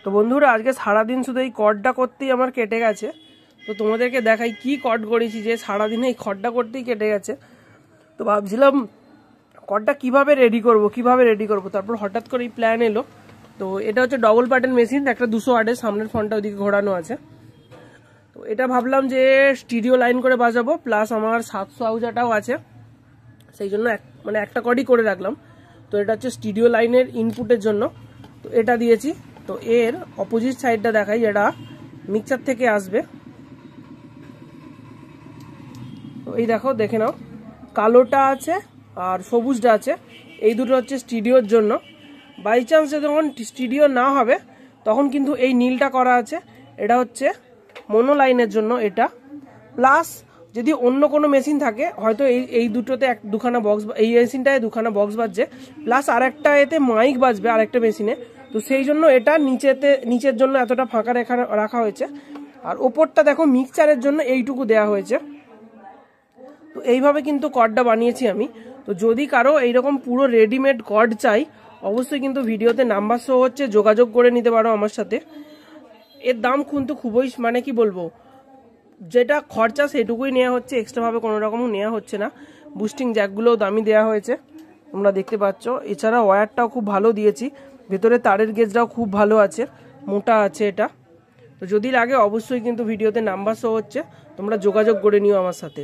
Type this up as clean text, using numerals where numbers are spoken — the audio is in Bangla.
তো বন্ধুরা আজকে সারাদিন শুধু এই কর্ডটা করতেই আমার কেটে গেছে। তো তোমাদেরকে দেখাই কি কর্ড করেছি, যে সারাদিনে এই কর্ডটা করতেই কেটে গেছে। তো ভাবছিলাম কর্ডটা কিভাবে রেডি করব, তারপর হঠাৎ করে এই প্ল্যান এলো। তো এটা হচ্ছে ডবল প্যাটার্ন মেশিন, একটা 200 ওয়াটের, সামনের ফোনটা ওইদিকে ঘোরানো আছে। তো এটা ভাবলাম যে স্টিরিও লাইন করে বাজাবো, প্লাস আমার 700 আউজাটাও আছে, সেই জন্য একটা কর্ডই করে রাখলাম। তো এটা হচ্ছে স্টিরিও লাইনের ইনপুটের জন্য, তো এটা দিয়েছি। তো এর অপোজিট সাইডটা দেখাই, এটা মিক্সার থেকে আসবে। তো এই দেখে নাও, কালোটা আছে আর সবুজটা আছে, এই দুটো হচ্ছে স্টিডিওর জন্য। বাই চান্স যখন স্টিডিও না হবে তখন কিন্তু এই নীলটা করা আছে, এটা হচ্ছে মোনো লাইনের জন্য এটা। প্লাস যদি অন্য কোনো মেশিন থাকে, হয়তো এই দুটোতে দুখানা বক্স, এই মেশিনটায় দুখানা বক্স বাজছে, প্লাস আরেকটা এতে মাইক বাজবে আরেকটা মেশিনে। তো সেই জন্য এটা নিচের জন্য এতটা ফাঁকা রাখা হয়েছে। আর ওপরটা দেখো মিক্সচারের জন্য এইটুকু দেয়া হয়েছে। তো এইভাবে কিন্তু কর্ডটা বানিয়েছি আমি। তো যদি কারো এইরকম পুরো রেডিমেড কর্ড চাই, অবশ্যই কিন্তু ভিডিওতে নাম্বার শো হচ্ছে, যোগাযোগ করে নিতে পারো আমার সাথে। এর দাম কিন্তু খুবই কি বলবো, যেটা খরচা সেটুকুই নেওয়া হচ্ছে, এক্সট্রাভাবে কোনো রকম নেওয়া হচ্ছে না। বুস্টিং জ্যাকগুলোও দামি দেওয়া হয়েছে, তোমরা দেখতে পাচ্ছ। এছাড়া ওয়্যারটাও খুব ভালো দিয়েছি, ভেতরে তারের গেজটাও খুব ভালো আছে, মোটা আছে এটা। তো যদি লাগে অবশ্যই কিন্তু ভিডিওতে নাম্বার শো হচ্ছে, তোমরা যোগাযোগ করে নিও আমার সাথে।